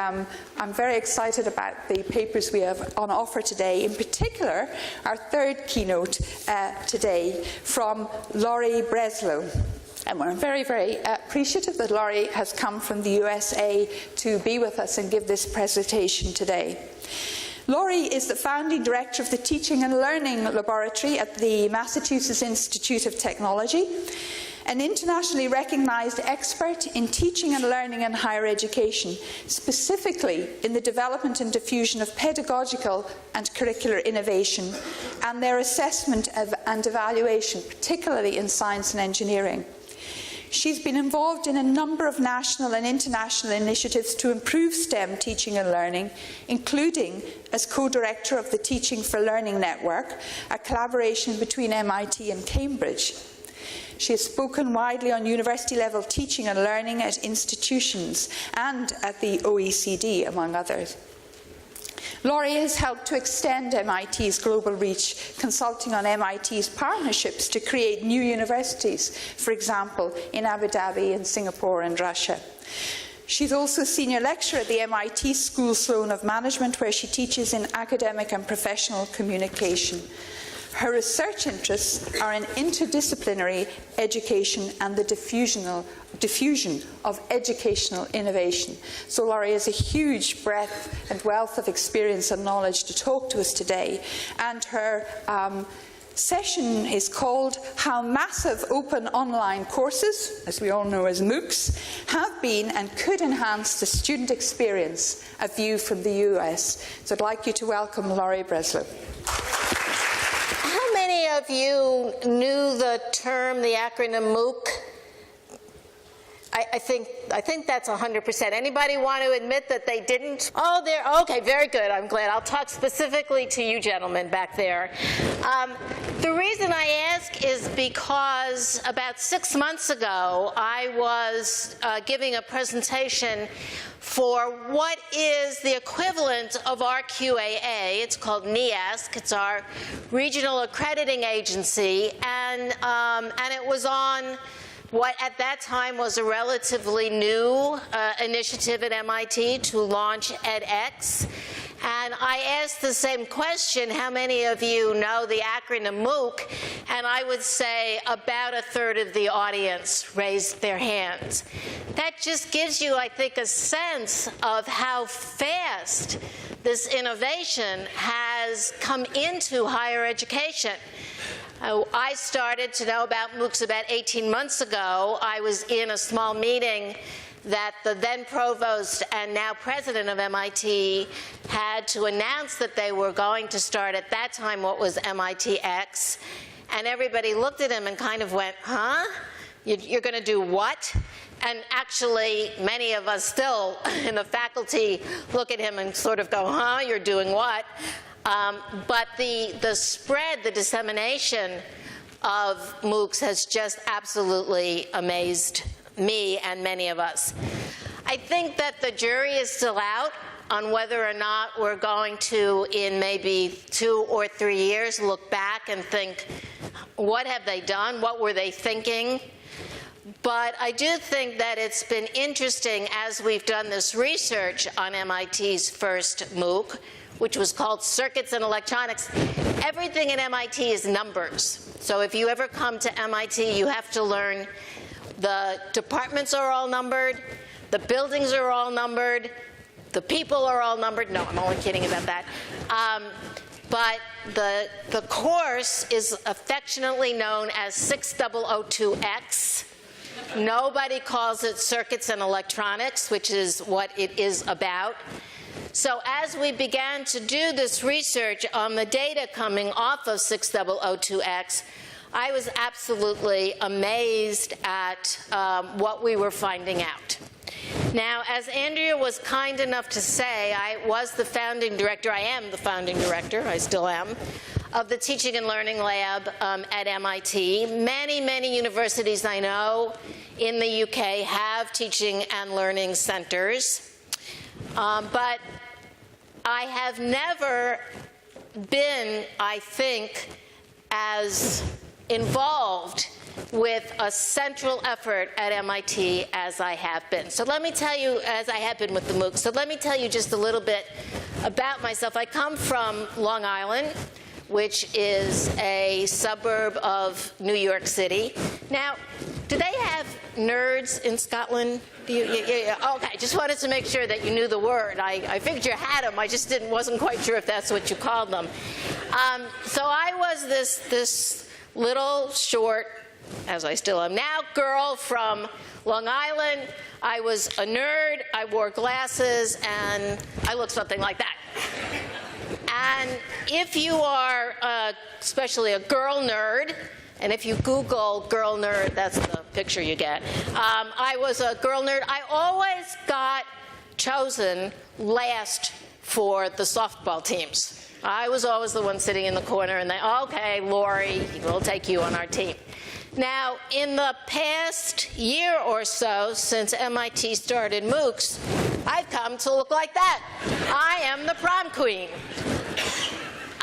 I'm very excited about the papers we have on offer today, in particular our third keynote today from Lori Breslow. And we're very, very appreciative that Lori has come from the USA to be with us and give this presentation today. Lori is the founding director of the Teaching and Learning Laboratory at the Massachusetts Institute of Technology, an internationally recognized expert in teaching and learning in higher education, specifically in the development and diffusion of pedagogical and curricular innovation and their assessment and evaluation, particularly in science and engineering. She's been involved in a number of national and international initiatives to improve STEM teaching and learning, including as co-director of the Teaching for Learning Network, a collaboration between MIT and Cambridge. She has spoken widely on university-level teaching and learning at institutions and at the OECD, among others. Lori has helped to extend MIT's global reach, consulting on MIT's partnerships to create new universities, for example, in Abu Dhabi and Singapore and Russia. She's also a senior lecturer at the MIT School Sloan of Management, where she teaches in academic and professional communication. Her research interests are in interdisciplinary education and the diffusion of educational innovation. So Lori has a huge breadth and wealth of experience and knowledge to talk to us today. And her session is called How Massive Open Online Courses, as we all know as MOOCs, have been and could enhance the student experience, a view from the US. So I'd like you to welcome Lori Breslow. How many of you knew the term, the acronym MOOC? I think that's 100%. Anybody want to admit that they didn't? Oh, okay, very good. I'm glad. I'll talk specifically to you gentlemen back there. The reason I ask is because about 6 months ago, I was giving a presentation for what is the equivalent of our QAA. It's called NEASC. It's our regional accrediting agency, and it was on what at that time was a relatively new initiative at MIT to launch edX. And I asked the same question, how many of you know the acronym MOOC? And I would say about a third of the audience raised their hands. That just gives you, I think, a sense of how fast this innovation has come into higher education. I started to know about MOOCs about 18 months ago. I was in a small meeting that the then provost and now president of MIT had to announce that they were going to start at that time what was MITx. And everybody looked at him and kind of went, huh? You're going to do what? And actually, many of us still in the faculty look at him and sort of go, huh, you're doing what? But the spread, the dissemination of MOOCs has just absolutely amazed me and many of us. I think that the jury is still out on whether or not we're going to, in maybe 2 or 3 years, look back and think, what have they done? What were they thinking? But I do think that it's been interesting as we've done this research on MIT's first MOOC, which was called Circuits and Electronics. Everything at MIT is numbers. So if you ever come to MIT, you have to learn the departments are all numbered, the buildings are all numbered, the people are all numbered. No, I'm only kidding about that. But the course is affectionately known as 6002X. Nobody calls it Circuits and Electronics, which is what it is about. So as we began to do this research on the data coming off of 6002X, I was absolutely amazed at what we were finding out. Now, as Andrea was kind enough to say, I was the founding director, I am the founding director, I still am, of the Teaching and Learning Lab at MIT. Many, many universities I know in the UK have teaching and learning centers. But I have never been, I think, as involved with a central effort at MIT as I have been. So let me tell you, as I have been with the MOOCs, so let me tell you just a little bit about myself. I come from Long Island, which is a suburb of New York City. Now, do they have nerds in Scotland? Yeah. Okay, just wanted to make sure that you knew the word. I figured you had them. I just wasn't quite sure if that's what you called them. So I was this little short, as I still am now, girl from Long Island. I was a nerd. I wore glasses, and I looked something like that. And if you are especially a girl nerd, and if you Google girl nerd, that's the picture you get. I was a girl nerd. I always got chosen last for the softball teams. I was always the one sitting in the corner, and they, okay, Lori, we'll take you on our team. Now, in the past year or so, since MIT started MOOCs, I've come to look like that. I am the prom queen.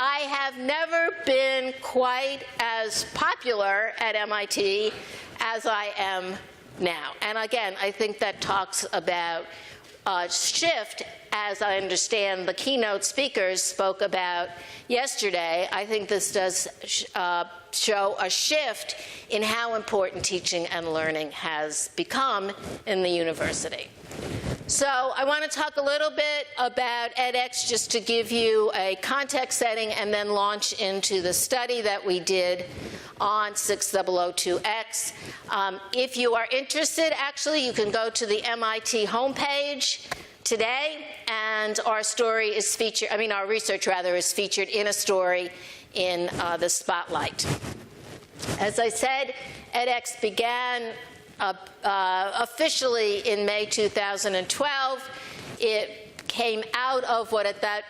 I have never been quite as popular at MIT as I am now. And again, I think that talks about a shift, as I understand the keynote speakers spoke about yesterday. I think this does show a shift in how important teaching and learning has become in the university. So I want to talk a little bit about edX just to give you a context setting and then launch into the study that we did on 6002X. If you are interested, actually, you can go to the MIT homepage today, and our story is featured, our research rather, is featured in a story in the Spotlight. As I said, edX began officially in May 2012. It came out of what at that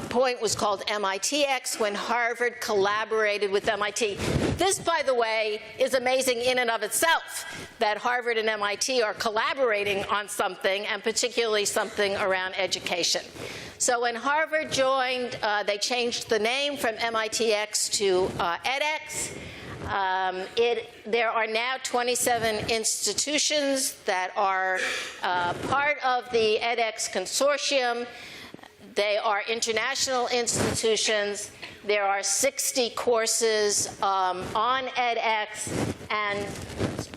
point was called MITx, when Harvard collaborated with MIT. This, by the way, is amazing in and of itself, that Harvard and MIT are collaborating on something, and particularly something around education. So when Harvard joined, they changed the name from MITx to edX. There are now 27 institutions that are part of the edX consortium. They are international institutions. There are 60 courses on edX,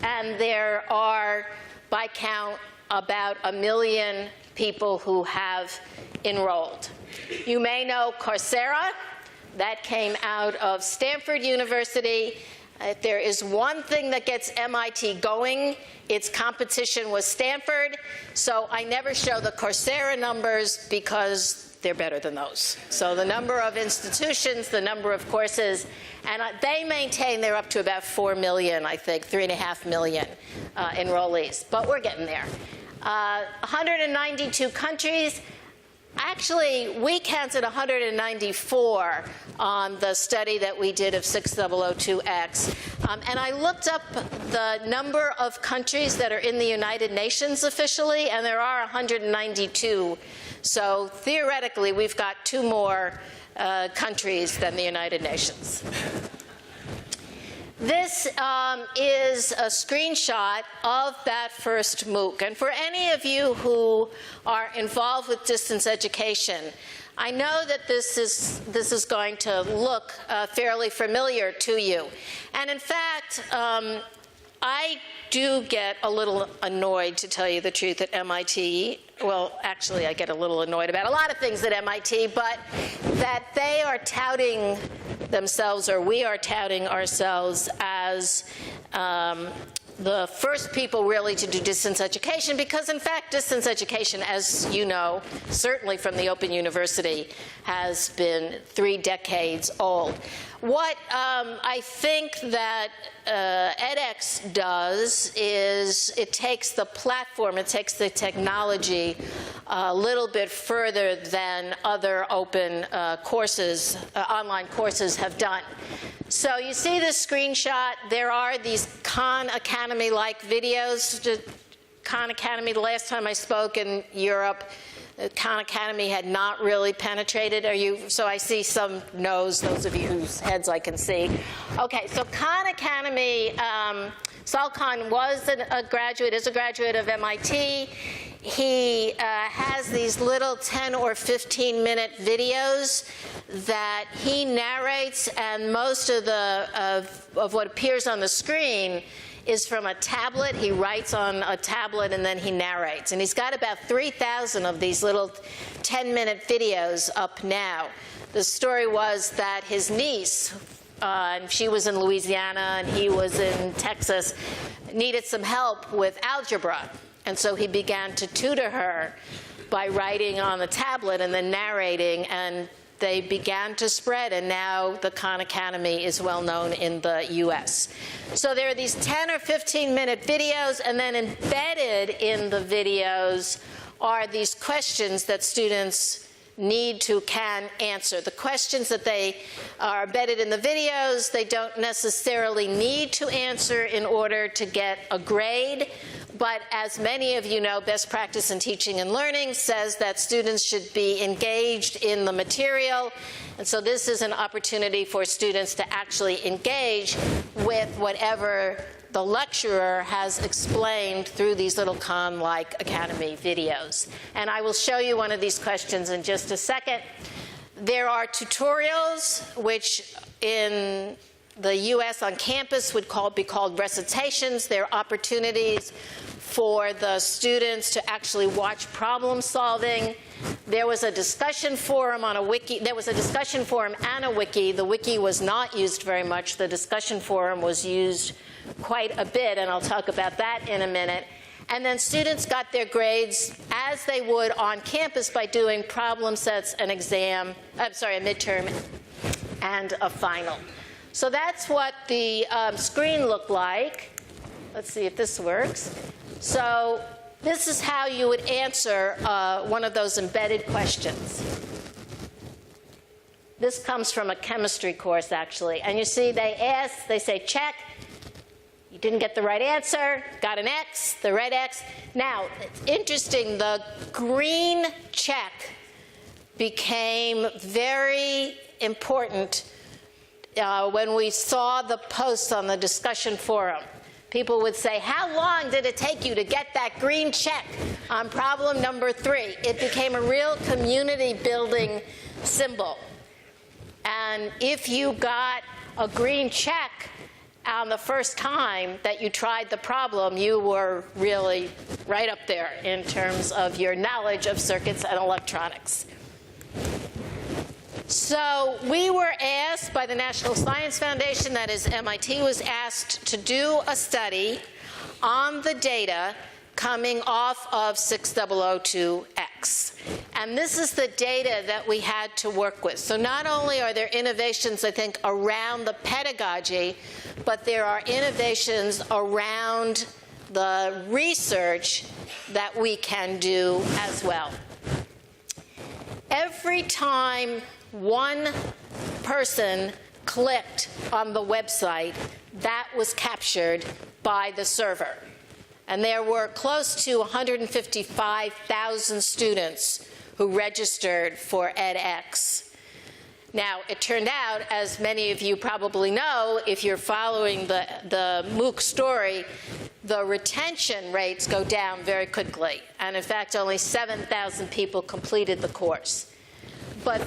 and there are, by count, about 1 million people who have enrolled. You may know Coursera. That came out of Stanford University. If there is one thing that gets MIT going, it's competition with Stanford. So I never show the Coursera numbers because they're better than those. So the number of institutions, the number of courses, and they maintain they're up to about 4 million, I think, 3.5 million enrollees. But we're getting there. 192 countries. Actually, we counted 194 on the study that we did of 6002X. And I looked up the number of countries that are in the United Nations officially, and there are 192. So theoretically, we've got 2 more countries than the United Nations. This is a screenshot of that first MOOC. And for any of you who are involved with distance education, I know that this is going to look fairly familiar to you. And in fact, I do get a little annoyed, to tell you the truth, at MIT. Well, actually, I get a little annoyed about a lot of things at MIT, but that they are touting themselves, or we are touting ourselves as the first people really to do distance education, because in fact distance education, as you know, certainly from the Open University, has been 3 decades old. What I think that edX does is it takes the platform, it takes the technology a little bit further than other open courses, online courses have done. So you see this screenshot. There are these Khan Academy-like videos. Khan Academy, the last time I spoke in Europe, Khan Academy had not really penetrated. So I see some no's, those of you whose heads I can see. Okay, so Khan Academy, Sal Khan is a graduate of MIT. He has these little 10 or 15-minute videos that he narrates, and most of what appears on the screen is from a tablet. He writes on a tablet and then he narrates. And he's got about 3,000 of these little 10-minute videos up now. The story was that his niece, and she was in Louisiana and he was in Texas, needed some help with algebra. And so he began to tutor her by writing on the tablet and then narrating, and they began to spread, and now the Khan Academy is well known in the US. So there are these 10 or 15-minute videos, and then embedded in the videos are these questions that students can answer. The questions that they are embedded in the videos, they don't necessarily need to answer in order to get a grade. But as many of you know, best practice in teaching and learning says that students should be engaged in the material. And so this is an opportunity for students to actually engage with whatever the lecturer has explained through these little Khan-like Academy videos. And I will show you one of these questions in just a second. There are tutorials, which in the US on campus would be called recitations. There are opportunities for the students to actually watch problem solving. There was a discussion forum on a wiki. There was a discussion forum and a wiki. The wiki was not used very much. The discussion forum was used quite a bit, and I'll talk about that in a minute. And then students got their grades as they would on campus by doing problem sets, a midterm, and a final. So that's what the screen looked like. Let's see if this works. So this is how you would answer one of those embedded questions. This comes from a chemistry course, actually. And you see, they say check. You didn't get the right answer, got an X, the red X. Now, it's interesting, the green check became very important when we saw the posts on the discussion forum. People would say, how long did it take you to get that green check on problem number 3? It became a real community building symbol. And if you got a green check on the first time that you tried the problem, you were really right up there in terms of your knowledge of circuits and electronics. So we were asked by the National Science Foundation, that is MIT, was asked to do a study on the data coming off of 6002X. And this is the data that we had to work with. So not only are there innovations, I think, around the pedagogy, but there are innovations around the research that we can do as well. Every time one person clicked on the website, that was captured by the server. And there were close to 155,000 students who registered for edX. Now, it turned out, as many of you probably know, if you're following the MOOC story, the retention rates go down very quickly. And in fact, only 7,000 people completed the course. But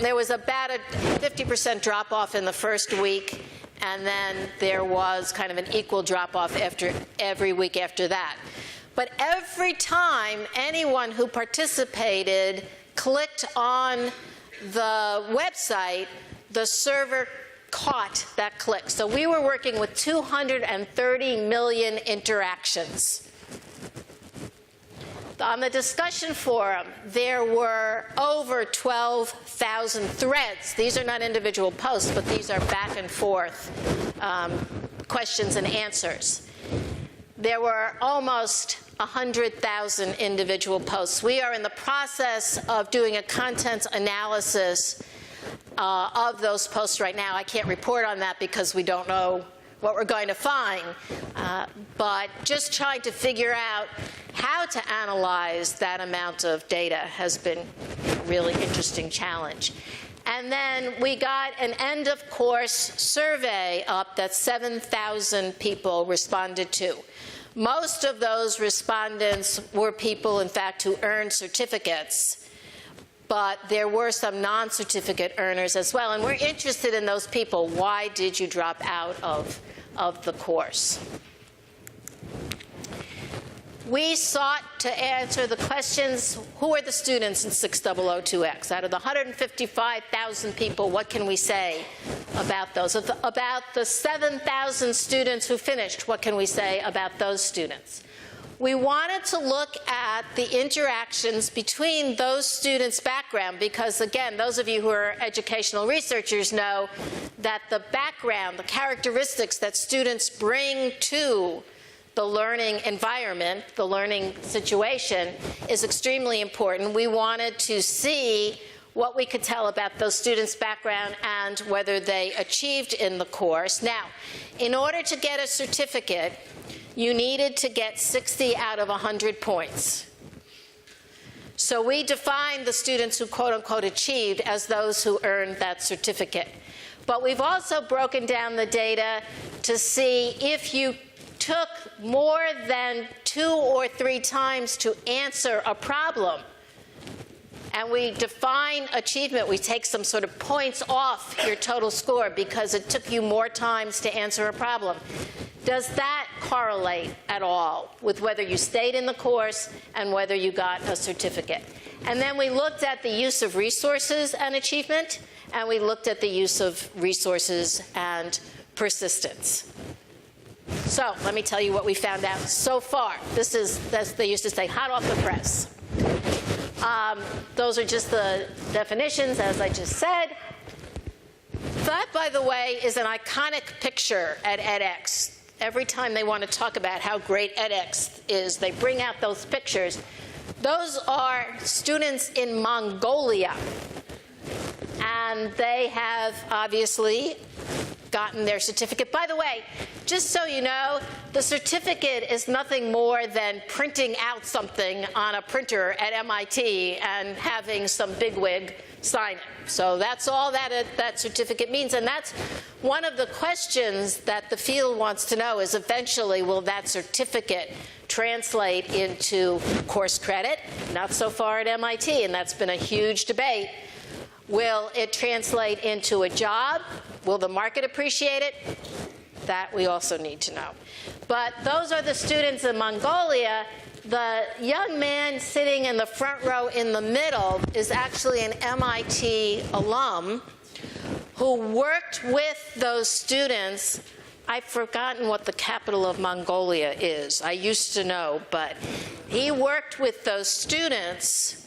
there was about a 50% drop-off in the first week, and then there was kind of an equal drop-off every week after that. But every time anyone who participated clicked on the website, the server caught that click. So we were working with 230 million interactions. On the discussion forum, there were over 12,000 threads. These are not individual posts, but these are back and forth questions and answers. There were almost 100,000 individual posts. We are in the process of doing a content analysis of those posts right now. I can't report on that because we don't know what we're going to find, but just trying to figure out how to analyze that amount of data has been a really interesting challenge. And then we got an end-of-course survey up that 7,000 people responded to. Most of those respondents were people, in fact, who earned certificates, but there were some non-certificate earners as well. And we're interested in those people. Why did you drop out of the course? We sought to answer the questions, who are the students in 6002X? Out of the 155,000 people, what can we say about those? About the 7,000 students who finished, what can we say about those students? We wanted to look at the interactions between those students' background because, again, those of you who are educational researchers know that the background, the characteristics that students bring to the learning environment, the learning situation, is extremely important. We wanted to see what we could tell about those students' background and whether they achieved in the course. Now, in order to get a certificate, you needed to get 60 out of 100 points. So we defined the students who quote-unquote achieved as those who earned that certificate. But we've also broken down the data to see if you took more than 2 or 3 times to answer a problem, and we define achievement, we take some sort of points off your total score because it took you more times to answer a problem. Does that correlate at all with whether you stayed in the course and whether you got a certificate? And then we looked at the use of resources and achievement, and we looked at the use of resources and persistence. So let me tell you what we found out so far. This is, as they used to say, hot off the press. Those are just the definitions, as I just said. That, by the way, is an iconic picture at edX. Every time they want to talk about how great edX is, they bring out those pictures. Those are students in Mongolia. And they have obviously gotten their certificate. By the way, just so you know, the certificate is nothing more than printing out something on a printer at MIT and having some bigwig sign it. So that's all that certificate means. And that's one of the questions that the field wants to know is eventually will that certificate translate into course credit? Not so far at MIT, and that's been a huge debate. Will it translate into a job? Will the market appreciate it? That we also need to know. But those are the students in Mongolia. The young man sitting in the front row in the middle is actually an MIT alum who worked with those students. I've forgotten what the capital of Mongolia is. I used to know, but he worked with those students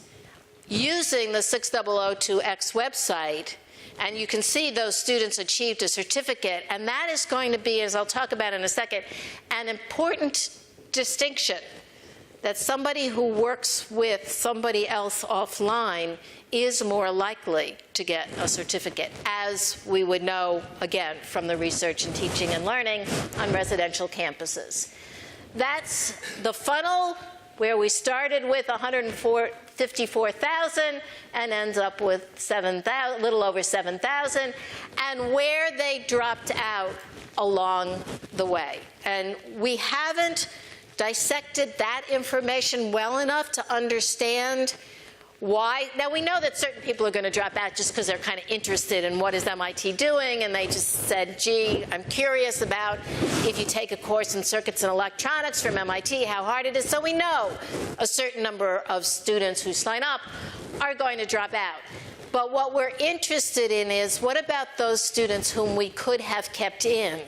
using the 6002X website, and you can see those students achieved a certificate, and that is going to be, as I'll talk about in a second, an important distinction, that somebody who works with somebody else offline is more likely to get a certificate, as we would know, again, from the research in teaching and learning on residential campuses. That's the funnel where we started with 154,000 and ends up with a little over 7,000, and where they dropped out along the way. And we haven't dissected that information well enough to understand why. Now, we know that certain people are going to drop out just because they're kind of interested in what is MIT doing, and they just said, gee, I'm curious about if you take a course in circuits and electronics from MIT, how hard it is. So we know a certain number of students who sign up are going to drop out. But what we're interested in is, what about those students whom we could have kept in,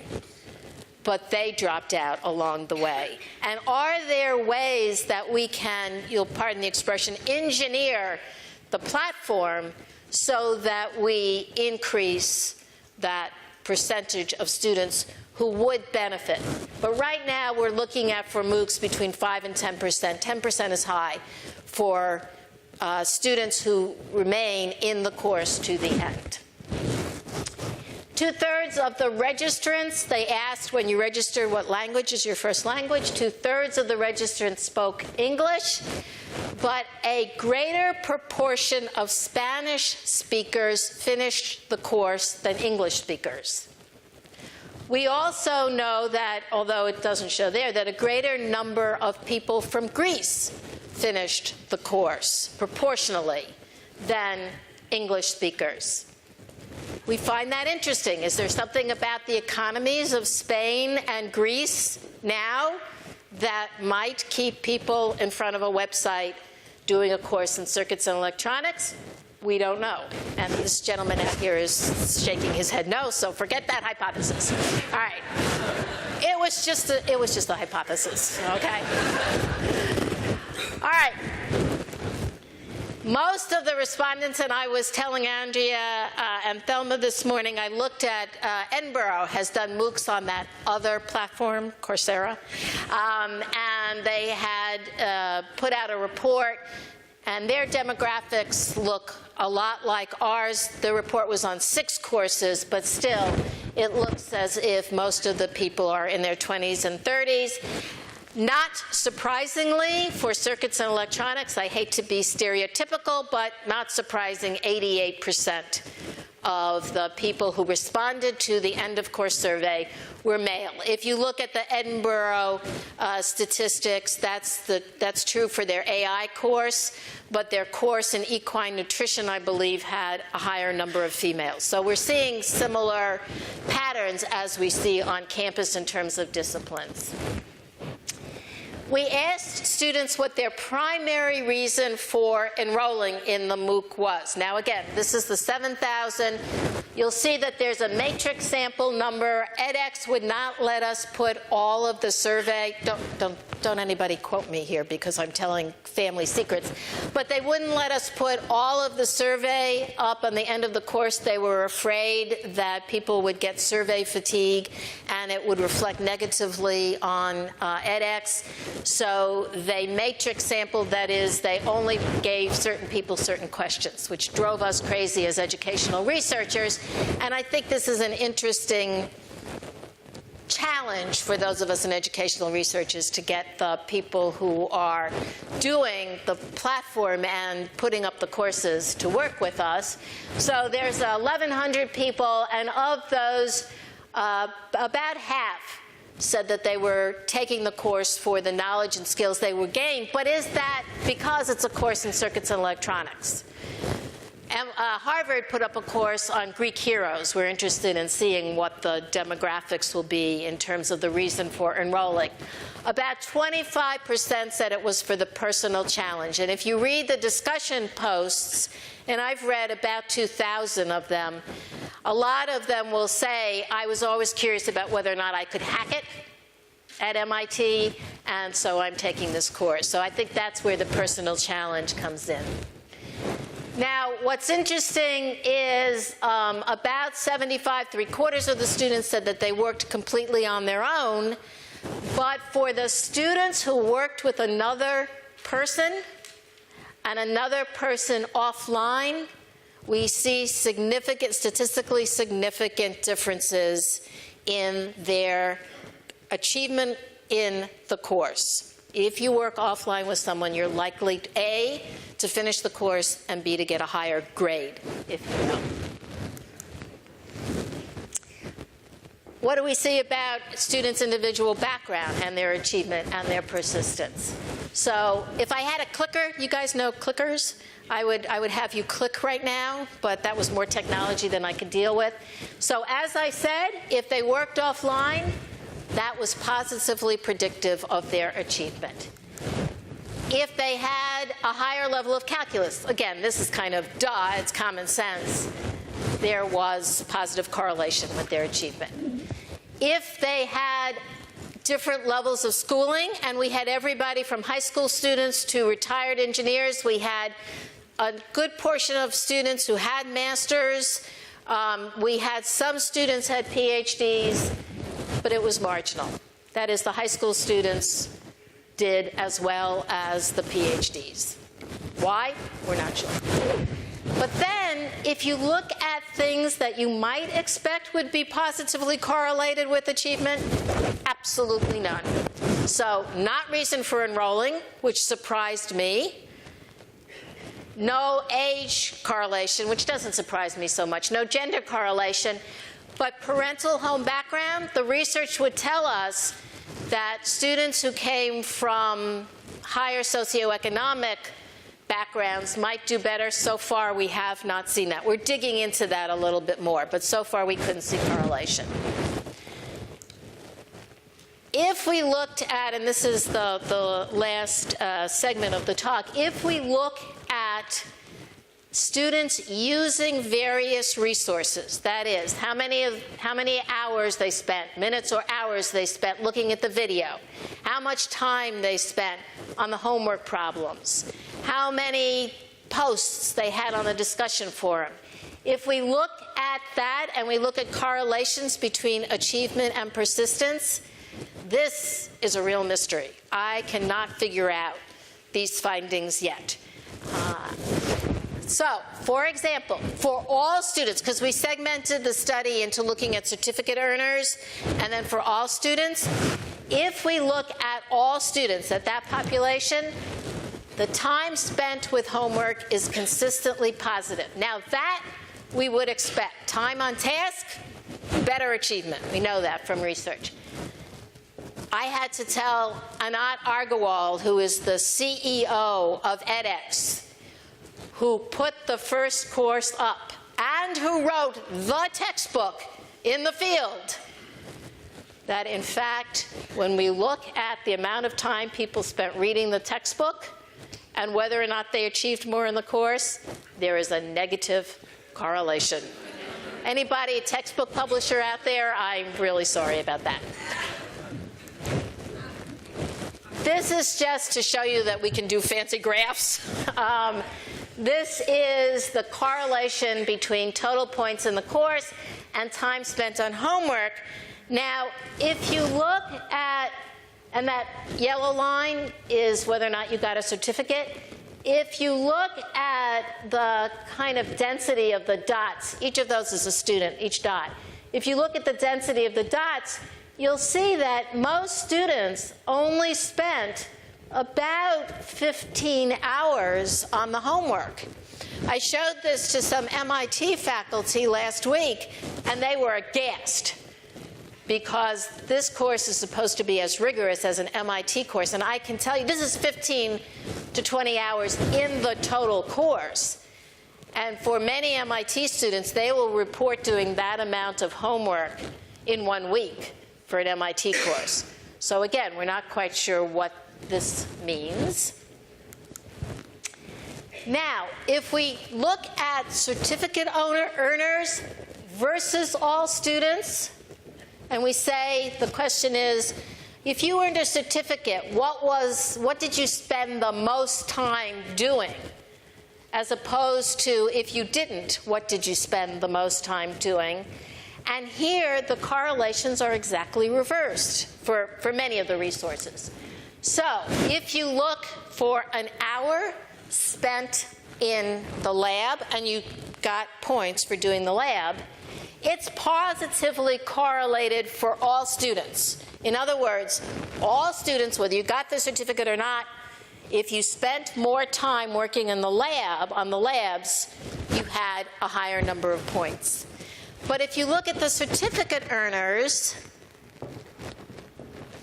but they dropped out along the way? And are there ways that we can, you'll pardon the expression, engineer the platform so that we increase that percentage of students who would benefit? But right now we're looking at, for MOOCs, between 5 and 10%. 10% is high for students who remain in the course to the end. 2/3 of the registrants, they asked when you registered what language is your first language. 2/3 of the registrants spoke English, but a greater proportion of Spanish speakers finished the course than English speakers. We also know that, although it doesn't show there, that a greater number of people from Greece finished the course proportionally than English speakers. We find that interesting. Is there something about the economies of Spain and Greece now that might keep people in front of a website doing a course in circuits and electronics? We don't know. And this gentleman out here is shaking his head no, so forget that hypothesis. All right. It was just a hypothesis, okay? All right. Most of the respondents, and I was telling Andrea and Thelma this morning, I looked at Edinburgh has done MOOCs on that other platform, Coursera, and they had put out a report, and their demographics look a lot like ours. The report was on 6 courses, but still, it looks as if most of the people are in their 20s and 30s. Not surprisingly, for circuits and electronics, I hate to be stereotypical, but not surprising, 88% of the people who responded to the end-of-course survey were male. If you look at the Edinburgh statistics, that's true for their AI course, but their course in equine nutrition, I believe, had a higher number of females. So we're seeing similar patterns as we see on campus in terms of disciplines. We asked students what their primary reason for enrolling in the MOOC was. Now again, this is the 7,000. You'll see that there's a matrix sample number. edX would not let us put all of the survey. Don't anybody quote me here because I'm telling family secrets. But they wouldn't let us put all of the survey up on the end of the course. They were afraid that people would get survey fatigue and it would reflect negatively on edX. So they matrix sampled, that is, they only gave certain people certain questions, which drove us crazy as educational researchers. And I think this is an interesting challenge for those of us in educational researchers to get the people who are doing the platform and putting up the courses to work with us. So there's 1,100 people, and of those, about half said that they were taking the course for the knowledge and skills they would gain. But is that because it's a course in circuits and electronics? Harvard put up a course on Greek heroes. We're interested in seeing what the demographics will be in terms of the reason for enrolling. About 25% said it was for the personal challenge. And if you read the discussion posts, and I've read about 2,000 of them, a lot of them will say, I was always curious about whether or not I could hack it at MIT, and so I'm taking this course. So I think that's where the personal challenge comes in. Now, what's interesting is about 75, 3/4 of the students said that they worked completely on their own. But for the students who worked with another person and another person offline, we see significant, statistically significant differences in their achievement in the course. If you work offline with someone, you're likely, A, to finish the course, and B, to get a higher grade, if you know. What do we see about students' individual background and their achievement and their persistence? So if I had a clicker, you guys know clickers? I would have you click right now, but that was more technology than I could deal with. So as I said, if they worked offline, that was positively predictive of their achievement. If they had a higher level of calculus, again, this is kind of duh, it's common sense, there was positive correlation with their achievement. If they had different levels of schooling, and we had everybody from high school students to retired engineers, we had a good portion of students who had masters, we had some students had PhDs, but it was marginal. That is, the high school students did as well as the PhDs. Why? We're not sure. But then if you look at things that you might expect would be positively correlated with achievement, absolutely none. So, not reason for enrolling, which surprised me. No age correlation, which doesn't surprise me so much. No gender correlation. But parental home background, the research would tell us that students who came from higher socioeconomic backgrounds might do better. So far, we have not seen that. We're digging into that a little bit more, but so far we couldn't see correlation. If we looked at, and this is the last segment of the talk, if we look at students using various resources, that is, how many hours they spent, minutes or hours they spent looking at the video, how much time they spent on the homework problems, how many posts they had on the discussion forum. If we look at that and we look at correlations between achievement and persistence, this is a real mystery. I cannot figure out these findings yet. So, for example, for all students, because we segmented the study into looking at certificate earners and then for all students, if we look at all students, at that population, the time spent with homework is consistently positive. Now, that we would expect. Time on task, better achievement. We know that from research. I had to tell Anat Argawal, who is the CEO of edX, who put the first course up and who wrote the textbook in the field, that in fact, when we look at the amount of time people spent reading the textbook and whether or not they achieved more in the course, there is a negative correlation. Anybody, a textbook publisher out there? I'm really sorry about that. This is just to show you that we can do fancy graphs. This is the correlation between total points in the course and time spent on homework. Now, if you look at, and that yellow line is whether or not you got a certificate. If you look at the kind of density of the dots, each of those is a student, each dot. If you look at the density of the dots, you'll see that most students only spent about 15 hours on the homework. I showed this to some MIT faculty last week, and they were aghast because this course is supposed to be as rigorous as an MIT course. And I can tell you, this is 15 to 20 hours in the total course. And for many MIT students, they will report doing that amount of homework in 1 week for an MIT course. So again, we're not quite sure what this means. Now, if we look at certificate earners versus all students, and we say the question is, if you earned a certificate, what did you spend the most time doing? As opposed to if you didn't, what did you spend the most time doing? And here, the correlations are exactly reversed for many of the resources. So, if you look for an hour spent in the lab, and you got points for doing the lab, it's positively correlated for all students. In other words, all students, whether you got the certificate or not, if you spent more time working in the lab, on the labs, you had a higher number of points. But if you look at the certificate earners,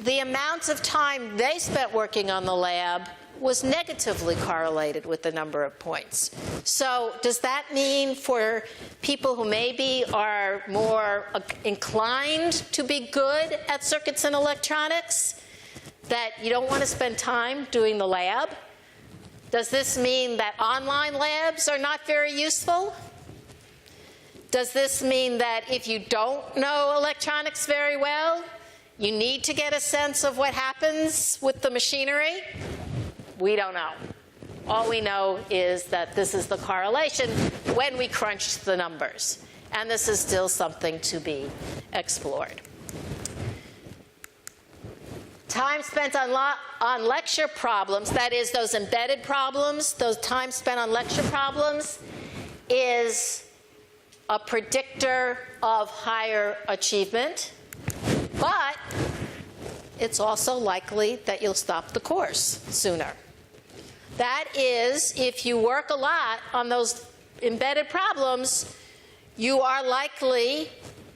the amount of time they spent working on the lab was negatively correlated with the number of points. So does that mean for people who maybe are more inclined to be good at circuits and electronics that you don't want to spend time doing the lab? Does this mean that online labs are not very useful? Does this mean that if you don't know electronics very well, you need to get a sense of what happens with the machinery? We don't know. All we know is that this is the correlation when we crunched the numbers. And this is still something to be explored. Time spent on lecture problems, that is those embedded problems, those time spent on lecture problems, is a predictor of higher achievement, but it's also likely that you'll stop the course sooner. That is, if you work a lot on those embedded problems, you are likely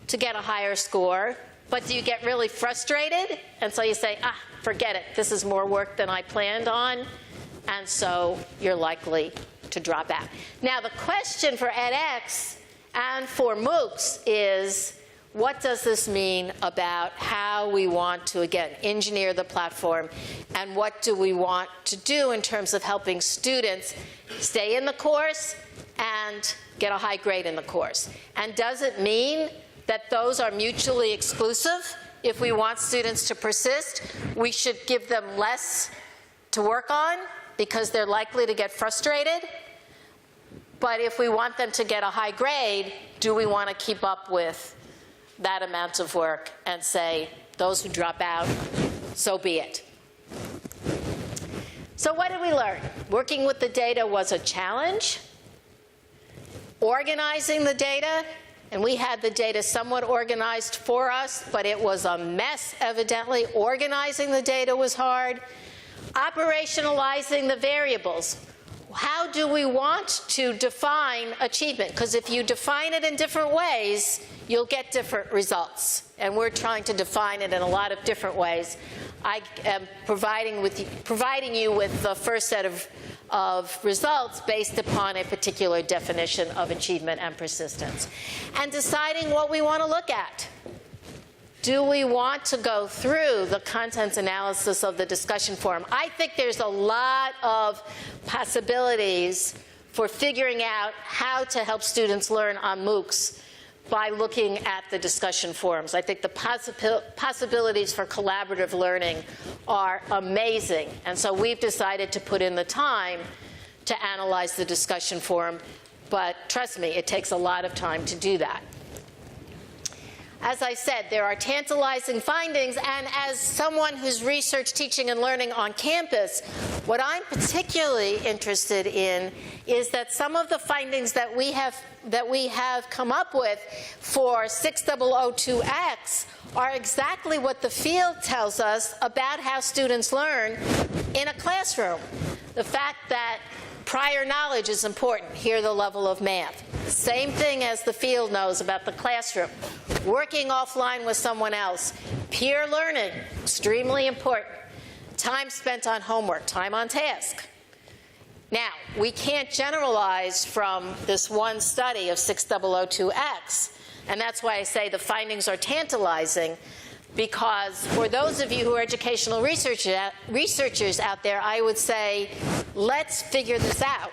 to get a higher score, but do you get really frustrated? And so you say, forget it, this is more work than I planned on, and so you're likely to drop out. Now, the question for edX and for MOOCs is, what does this mean about how we want to, again, engineer the platform, and what do we want to do in terms of helping students stay in the course and get a high grade in the course? And does it mean that those are mutually exclusive? If we want students to persist, we should give them less to work on because they're likely to get frustrated? But if we want them to get a high grade, do we want to keep up with that amount of work and say, those who drop out, so be it? So what did we learn? Working with the data was a challenge. Organizing the data, and we had the data somewhat organized for us, but it was a mess, evidently. Organizing the data was hard. Operationalizing the variables. How do we want to define achievement? Because if you define it in different ways, you'll get different results. And we're trying to define it in a lot of different ways. I am providing you with the first set of results based upon a particular definition of achievement and persistence. And deciding what we want to look at. Do we want to go through the contents analysis of the discussion forum? I think there's a lot of possibilities for figuring out how to help students learn on MOOCs by looking at the discussion forums. I think the possibilities for collaborative learning are amazing. And so we've decided to put in the time to analyze the discussion forum. But trust me, it takes a lot of time to do that. As I said, there are tantalizing findings, and as someone who's research, teaching, and learning on campus, what I'm particularly interested in is that some of the findings that we have come up with for 6002X are exactly what the field tells us about how students learn in a classroom. The fact that prior knowledge is important. Here, the level of math. Same thing as the field knows about the classroom. Working offline with someone else. Peer learning, extremely important. Time spent on homework, time on task. Now, we can't generalize from this one study of 6002X, and that's why I say the findings are tantalizing, because for those of you who are educational researchers out there, I would say, let's figure this out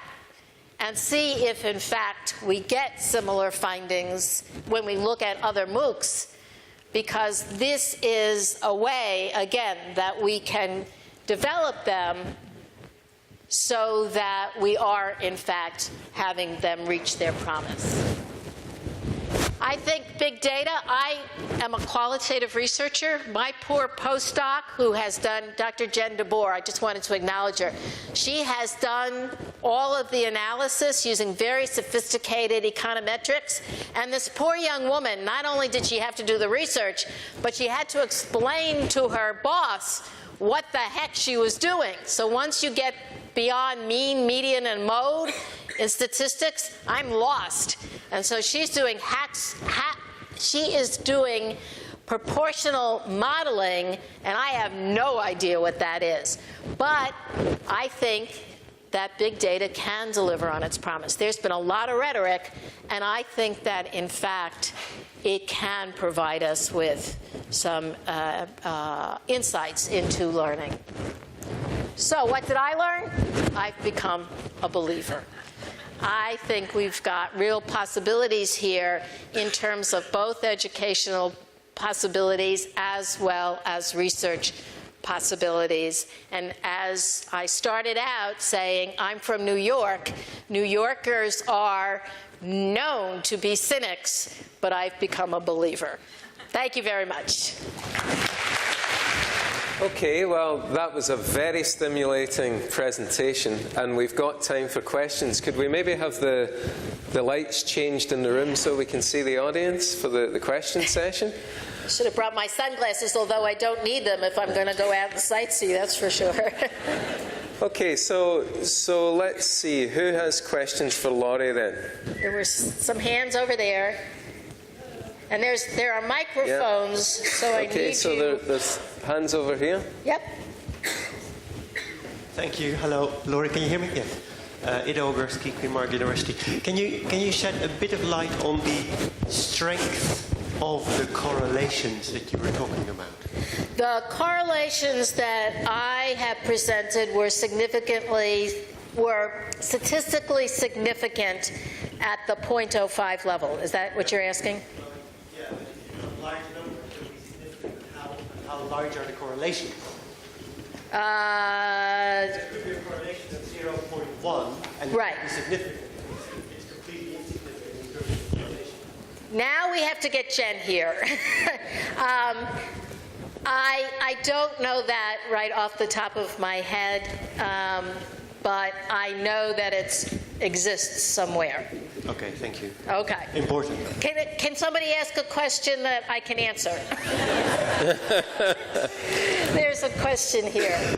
and see if, in fact, we get similar findings when we look at other MOOCs, because this is a way, again, that we can develop them so that we are, in fact, having them reach their promise. I think big data, I am a qualitative researcher. My poor postdoc who has done, Dr. Jen DeBoer, I just wanted to acknowledge her. She has done all of the analysis using very sophisticated econometrics. And this poor young woman, not only did she have to do the research, but she had to explain to her boss what the heck she was doing. So once you get beyond mean, median, and mode in statistics, I'm lost. And so she's doing she is doing proportional modeling, and I have no idea what that is. But I think that big data can deliver on its promise. There's been a lot of rhetoric, and I think that, in fact, it can provide us with some insights into learning. So what did I learn? I've become a believer. I think we've got real possibilities here in terms of both educational possibilities as well as research possibilities. And as I started out saying, I'm from New York. New Yorkers are known to be cynics, but I've become a believer. Thank you very much. Okay, well, that was a very stimulating presentation, and we've got time for questions. Could we maybe have the lights changed in the room so we can see the audience for the question session? I should have brought my sunglasses, although I don't need them if I'm going to go out and sightsee, that's for sure. Okay, so let's see. Who has questions for Lori then? There were some hands over there. And there are microphones, so I need you. Okay, so there's hands over here. Yep. Thank you. Hello, Lori. Can you hear me? Yes. Ido Oberski, Queen Margaret University. Can you shed a bit of light on the strength of the correlations that you were talking about? The correlations that I have presented were statistically significant at the 0.05 level. Is that what you're asking? Yeah, large numbers would be significant. How large are the correlations? There could be a correlation of 0.1 and right. It could be significant. It's completely insignificant in terms of correlation. Now we have to get Jen here. I don't know that right off the top of my head, but I know that it exists somewhere. Okay, thank you. Okay. Important. Can somebody ask a question that I can answer? There's a question here.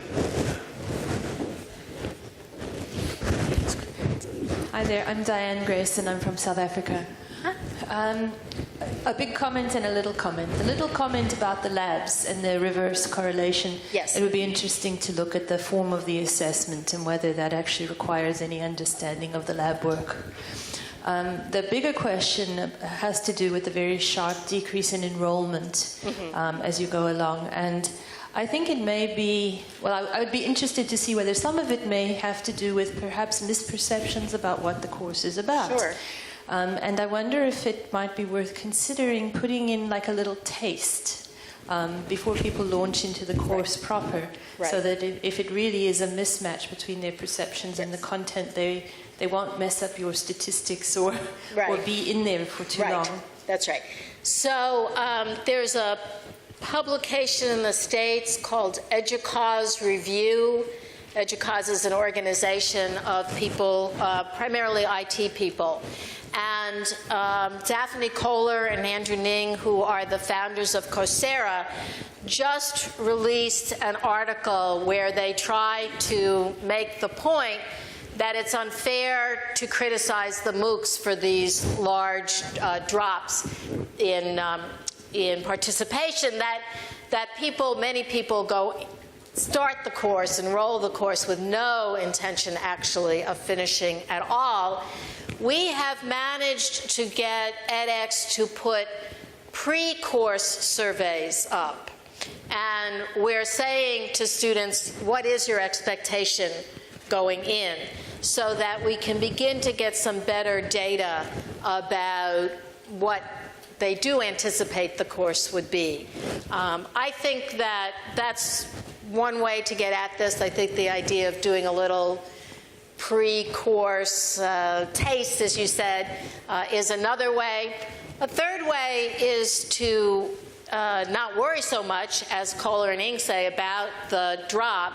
Hi there, I'm Diane Grace and I'm from South Africa. A big comment and a little comment. The little comment about the labs and the reverse correlation. Yes. It would be interesting to look at the form of the assessment and whether that actually requires any understanding of the lab work. The bigger question has to do with the very sharp decrease in enrollment as you go along. And I think it may be, well, I would be interested to see whether some of it may have to do with perhaps misperceptions about what the course is about. Sure. And I wonder if it might be worth considering putting in like a little taste before people launch into the course proper, so that if it really is a mismatch between their perceptions and the content, they won't mess up your statistics or be in there for too long. That's right. So there's a publication in the States called EDUCAUSE Review. EDUCAUSE is an organization of people, primarily IT people. And Daphne Kohler and Andrew Ning, who are the founders of Coursera, just released an article where they try to make the point that it's unfair to criticize the MOOCs for these large drops in participation, that many people start the course, enroll the course with no intention actually of finishing at all. We have managed to get edX to put pre-course surveys up. And we're saying to students, what is your expectation going in? So that we can begin to get some better data about what they do anticipate the course would be. I think that that's one way to get at this. I think the idea of doing a little pre-course taste, as you said, is another way. A third way is to not worry so much, as Kohler and Ing say, about the drop,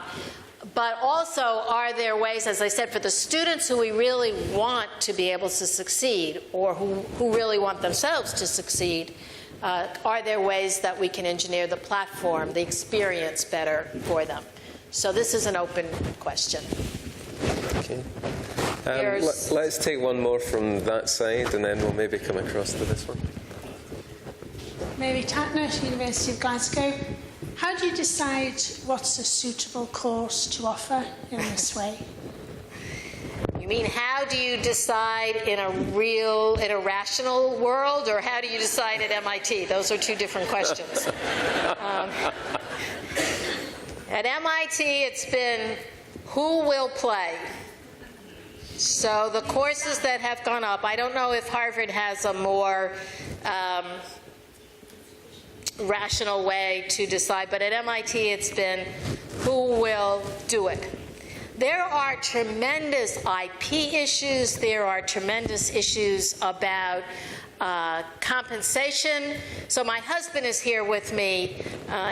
but also are there ways, as I said, for the students who we really want to be able to succeed, or who really want themselves to succeed, are there ways that we can engineer the platform, the experience better for them? So this is an open question. Okay. Let's take one more from that side, and then we'll maybe come across to this one. Mary Tatner, University of Glasgow. How do you decide what's a suitable course to offer in this way? You mean how do you decide in a rational world, or how do you decide at MIT? Those are two different questions. At MIT, it's been who will play. So the courses that have gone up, I don't know if Harvard has a more rational way to decide, but at MIT it's been who will do it. There are tremendous IP issues. There are tremendous issues about compensation. So my husband is here with me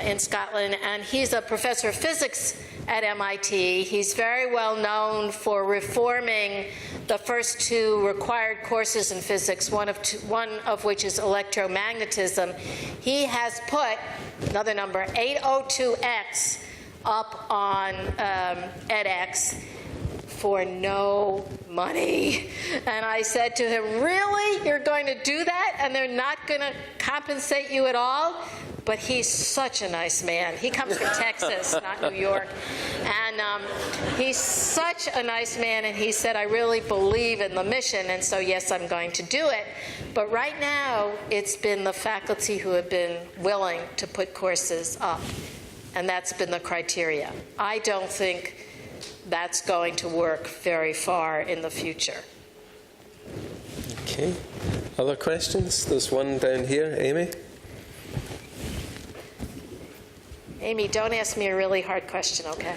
in Scotland, and he's a professor of physics at MIT. He's very well known for reforming the first 2 required courses in physics, one of which is electromagnetism. He has put, another number, 802X up on edX for no money. And I said to him, really? You're going to do that? And they're not going to compensate you at all? But he's such a nice man. He comes from Texas, not New York. And he's such a nice man, and he said, I really believe in the mission, and so yes, I'm going to do it. But right now, it's been the faculty who have been willing to put courses up, and that's been the criteria. I don't think that's going to work very far in the future. Okay. Other questions? There's one down here. Amy? Amy, don't ask me a really hard question, okay?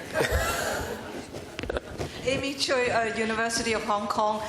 Amy Choi, University of Hong Kong.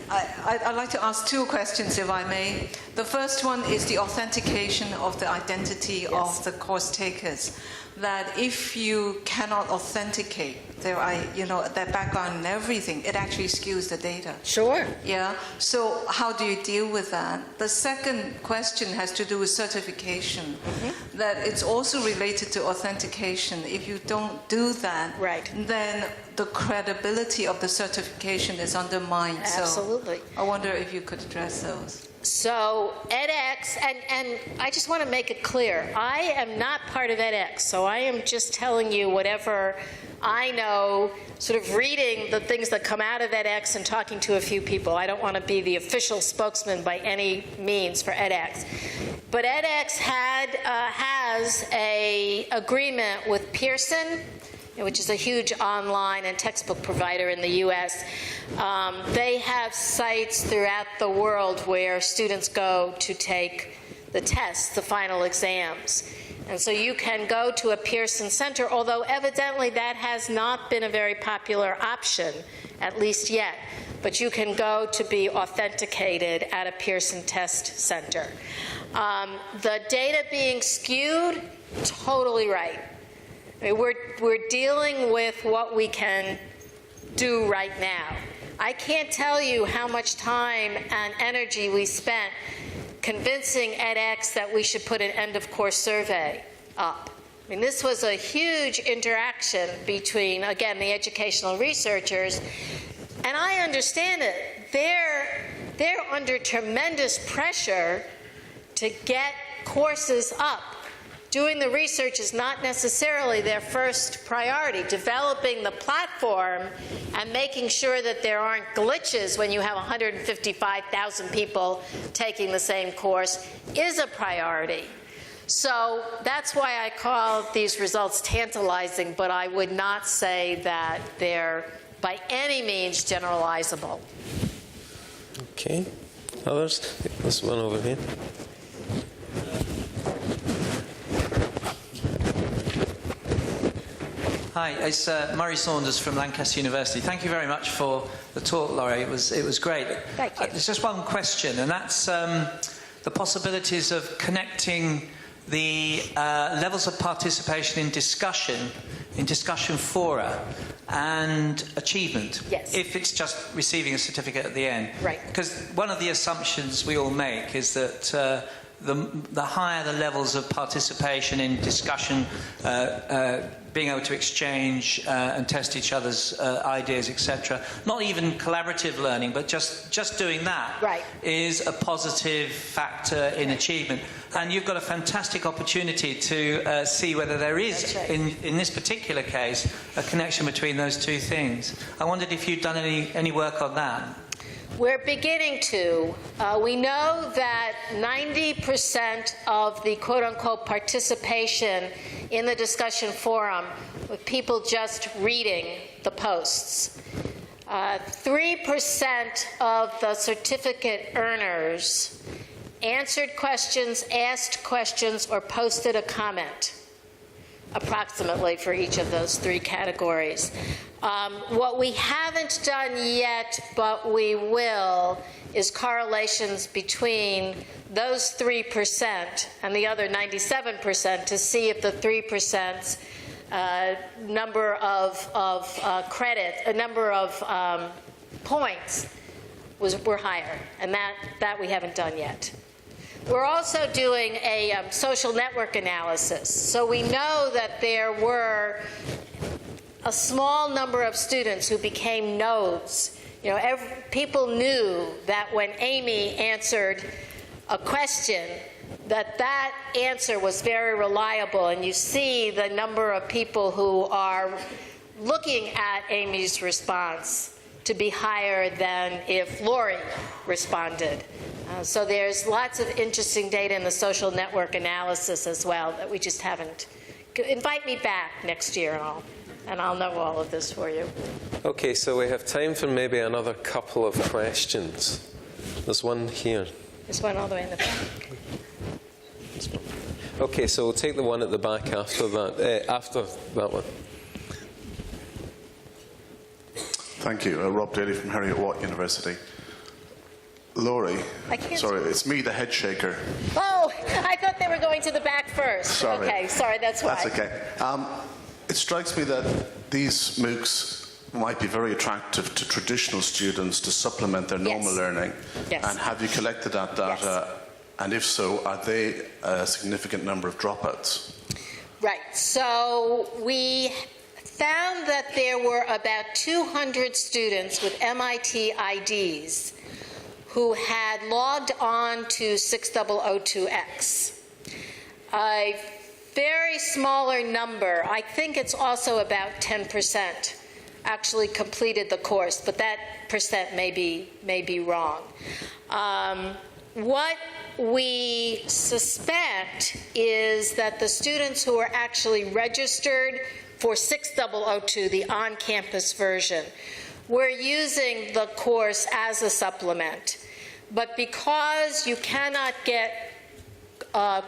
I'd like to ask 2 questions, if I may. The first one is the authentication of the identity of the course takers. That if you cannot authenticate their background and everything, it actually skews the data. Sure. Yeah. So how do you deal with that? The second question has to do with certification. Mm-hmm. That it's also related to authentication. If you don't do that, right, then the credibility of the certification is undermined. Absolutely. So I wonder if you could address those. So edX, and I just want to make it clear, I am not part of edX, so I am just telling you whatever I know, sort of reading the things that come out of edX and talking to a few people. I don't want to be the official spokesman by any means for edX. But edX has an agreement with Pearson, which is a huge online and textbook provider in the U.S. They have sites throughout the world where students go to take the tests, the final exams. And so you can go to a Pearson center, although evidently that has not been a very popular option, at least yet. But you can go to be authenticated at a Pearson test center. The data being skewed, totally right. I mean, we're dealing with what we can do right now. I can't tell you how much time and energy we spent convincing edX that we should put an end-of-course survey up. I mean, this was a huge interaction between, again, the educational researchers, and I understand it. They're under tremendous pressure to get courses up. Doing the research is not necessarily their first priority. Developing the platform and making sure that there aren't glitches when you have 155,000 people taking the same course is a priority. So that's why I call these results tantalizing, but I would not say that they're by any means generalizable. Okay. Others? There's one over here. Hi, it's Murray Saunders from Lancaster University. Thank you very much for the talk, Laurie. It was great. Thank you. There's just one question, and that's the possibilities of connecting the levels of participation in discussion fora and achievement. Yes. If it's just receiving a certificate at the end. Right. Because one of the assumptions we all make is that the higher the levels of participation in discussion, being able to exchange and test each other's ideas, etc. Not even collaborative learning, but just doing that is a positive factor in achievement. And you've got a fantastic opportunity to see whether there is, in this particular case, a connection between those two things. I wondered if you'd done any work on that. We're beginning to. We know that 90% of the quote-unquote participation in the discussion forum with people just reading the posts. 3% of the certificate earners answered questions, asked questions, or posted a comment. approximately for each of those three categories. What we haven't done yet, but we will, is correlations between those 3% and the other 97% to see if the 3% number of credit, a number of points were higher, and that we haven't done yet. We're also doing a social network analysis. So we know that there were a small number of students who became nodes. You know, people knew that when Amy answered a question, that answer was very reliable, and you see the number of people who are looking at Amy's response to be higher than if Lori responded. So there's lots of interesting data in the social network analysis as well that we just haven't. Invite me back next year and I'll know all of this for you. Okay, so we have time for maybe another couple of questions. There's one here. There's one all the way in the back. Okay, so we'll take the one at the back after that one. Thank you. Rob Daly from Heriot-Watt University. Lori, sorry, it's me, the head shaker. Oh, I thought they were going to the back first. Sorry. Okay, sorry, that's why. That's okay. It strikes me that these MOOCs might be very attractive to traditional students to supplement their normal learning. Yes. And have you collected that data? Yes. And if so, are they a significant number of dropouts? Right. So we found that there were about 200 students with MIT IDs who had logged on to 6002X. A very smaller number, I think it's also about 10%, actually completed the course, but that percent may be wrong. What we suspect is that the students who are actually registered for 6002, the on-campus version, were using the course as a supplement. But because you cannot get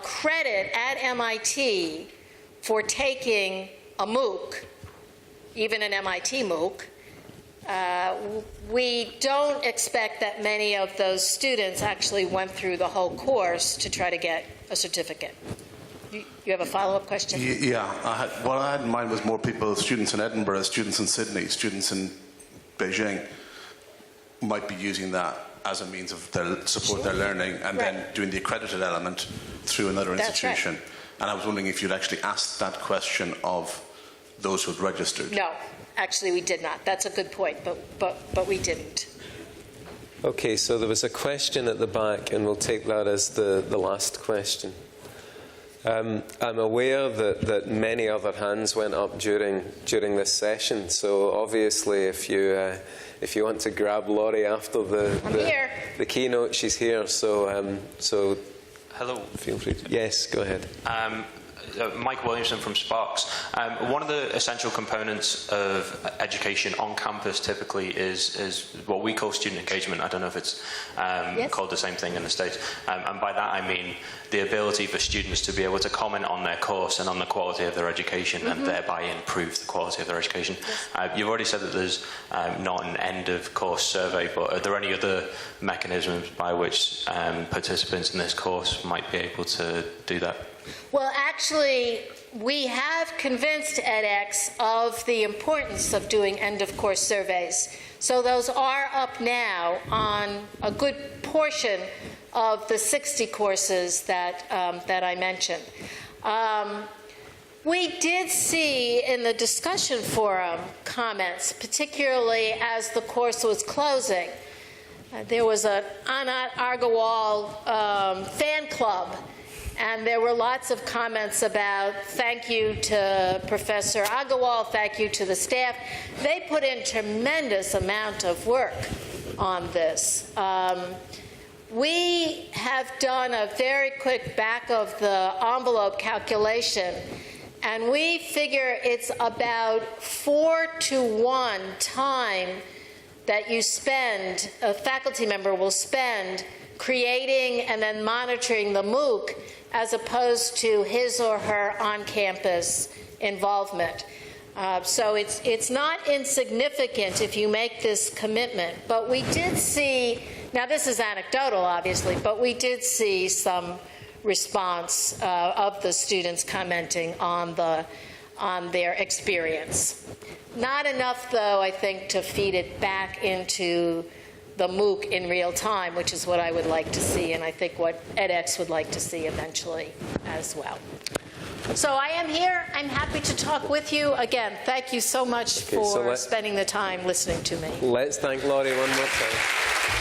credit at MIT for taking a MOOC, even an MIT MOOC, we don't expect that many of those students actually went through the whole course to try to get a certificate. You have a follow-up question? Yeah. What I had in mind was more people, students in Edinburgh, students in Sydney, students in Beijing, might be using that as a means of support their learning and then doing the accredited element through another institution. Right. And I was wondering if you'd actually asked that question of those who had registered. No, actually we did not. That's a good point, but we didn't. Okay, so there was a question at the back, and we'll take that as the last question. I'm aware that many other hands went up during this session, so obviously if you want to grab Lori after the keynote, she's here. So hello. Feel free. Yes, go ahead. Mike Williamson from Sparks. One of the essential components of education on campus typically is what we call student engagement. I don't know if it's called the same thing in the States. And by that I mean the ability for students to be able to comment on their course and on the quality of their education and thereby improve the quality of their education. You've already said that there's not an end-of-course survey, but are there any other mechanisms by which participants in this course might be able to do that? Well, actually, we have convinced edX of the importance of doing end-of-course surveys. So those are up now on a good portion of the 60 courses that I mentioned. We did see in the discussion forum comments, particularly as the course was closing. There was an Anat Agarwal fan club, and there were lots of comments about thank you to Professor Agarwal, thank you to the staff. They put in tremendous amount of work on this. We have done a very quick back of the envelope calculation, and we figure it's about 4-to-1 time that you spend, a faculty member will spend creating and then monitoring the MOOC as opposed to his or her on-campus involvement. So it's not insignificant if you make this commitment. But we did see, now this is anecdotal obviously, but we did see some response of the students commenting on their experience. Not enough though, I think, to feed it back into the MOOC in real time, which is what I would like to see, and I think what edX would like to see eventually as well. So I am here. I'm happy to talk with you. Again, thank you so much for spending the time listening to me. Let's thank Lori one more time.